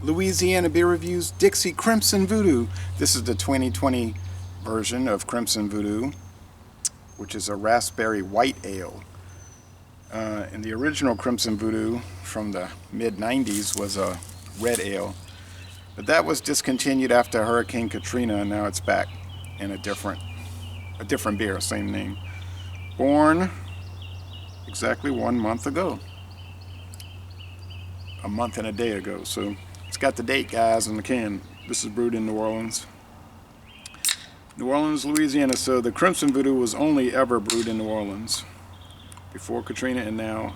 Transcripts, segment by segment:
Louisiana Beer Reviews Dixie Crimson Voodoo. This is the 2020 version of Crimson Voodoo, which is a raspberry white ale. And the original Crimson Voodoo from the mid-90s was a red ale. But that was discontinued after Hurricane Katrina, and now it's back in a different beer, same name. Born exactly 1 month ago. A month and a day ago. So it's got the date, guys, in the can. This is brewed in New Orleans, Louisiana. So the Crimson Voodoo was only ever brewed in New Orleans before Katrina, and now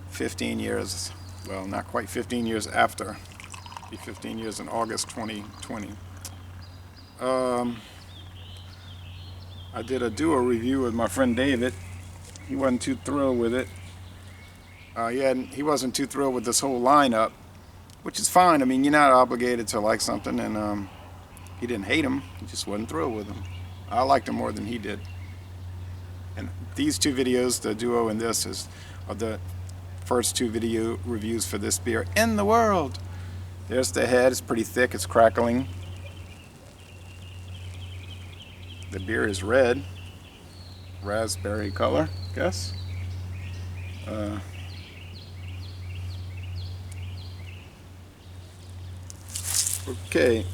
15 years, well, not quite 15 years after. It'll be 15 years in August 2020. I did a duo review with my friend David. He wasn't too thrilled with it. He wasn't too thrilled with this whole lineup, which is fine. I mean, you're not obligated to like something, and he didn't hate him. He just wasn't thrilled with him. I liked him more than he did. And these two videos, the duo and this, are the first two video reviews for this beer in the world. There's the head. It's pretty thick. It's crackling. The beer is red, raspberry color, I guess. Okay.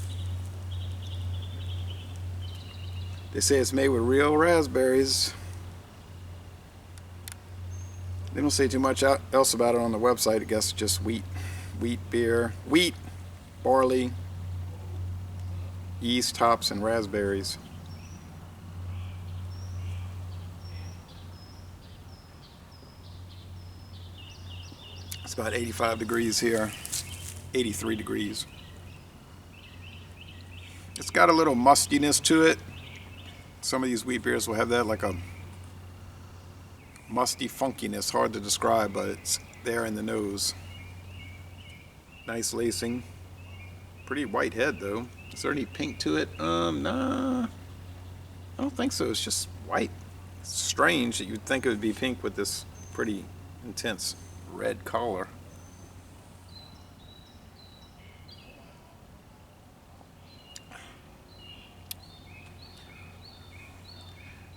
They say it's made with real raspberries. They don't say too much else about it on the website. I guess just wheat beer, wheat, barley, yeast, hops, and raspberries. It's about 85 degrees here, 83 degrees. It's got a little mustiness to it. Some of these wheat beers will have that, like a musty funkiness, hard to describe, but it's there in the nose. Nice lacing. Pretty white head though. Is there any pink to it? Nah. I don't think so. It's just white. It's strange that you'd think it would be pink with this pretty intense red color.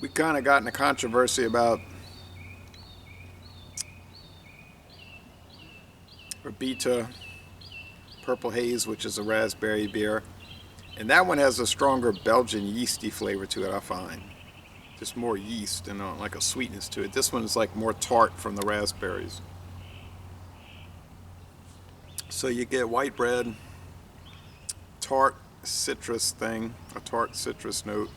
We kind of got in a controversy about Beta Purple Haze, which is a raspberry beer, and that one has a stronger Belgian yeasty flavor to it. I find just more yeast and like a sweetness to it. This one is like more tart from the raspberries. So you get white bread, tart citrus thing, a tart citrus note.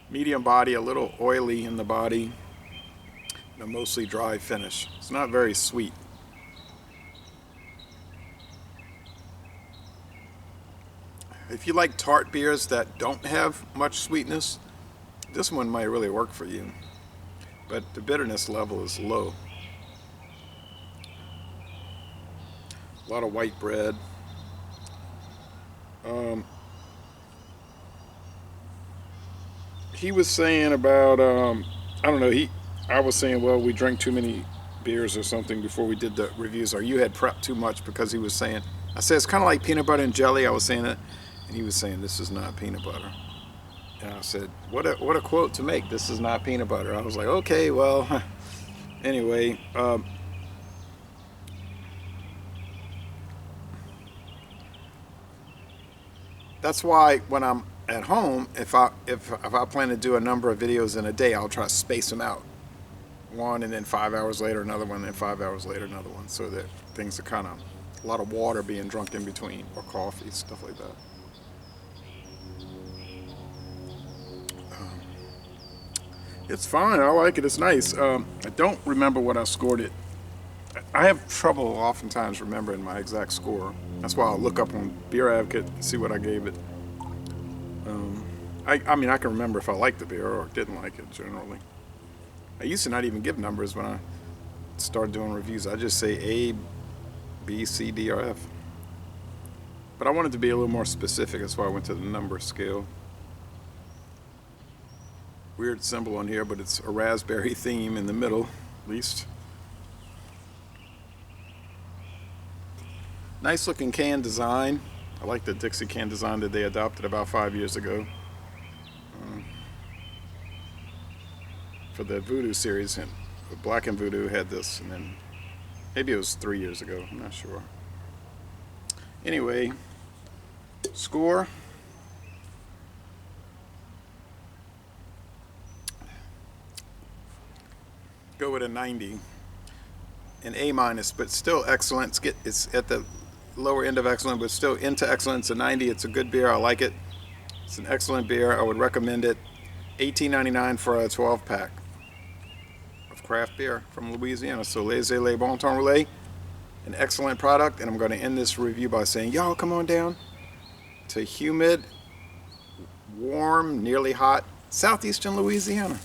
Medium body, a little oily in the body, and a mostly dry finish. It's not very sweet. If you like tart beers that don't have much sweetness, this one might really work for you. But the bitterness level is low. A lot of white bread. He was saying about, I don't know, I was saying, well, we drank too many beers or something before we did the reviews, or you had prepped too much, because he was saying, I said, it's kind of like peanut butter and jelly. I was saying that, and he was saying, this is not peanut butter. And I said, what a quote to make, this is not peanut butter. I was like, okay, well, anyway, that's why when I'm at home, if I plan to do a number of videos in a day, I'll try to space them out. One, and then 5 hours later another one, and then 5 hours later another one, so that things are kind of, a lot of water being drunk in between, or coffee, stuff like that. It's fine. I like it. It's nice. I don't remember what I scored it. I have trouble oftentimes remembering my exact score. That's why I'll look up on Beer Advocate and see what I gave it. I mean, I can remember if I liked the beer or didn't like it, generally. I used to not even give numbers when I started doing reviews. I just say A, B, C, D, or F. But I wanted to be a little more specific. That's why I went to the number scale. Weird symbol on here, but it's a raspberry theme in the middle, at least. Nice looking can design. I like the Dixie can design that they adopted about 5 years ago for the Voodoo series. And Black and Voodoo had this, and then maybe it was 3 years ago. I'm not sure. Anyway, score. Go with a 90. An A minus, but still excellent. It's at the lower end of excellent, but still into excellence. A 90. It's a good beer. I like it. It's an excellent beer. I would recommend it. $18.99 for a 12-pack of craft beer from Louisiana. So laissez-les bon temps relais, an excellent product. And I'm going to end this review by saying, y'all come on down to humid, warm, nearly hot southeastern Louisiana.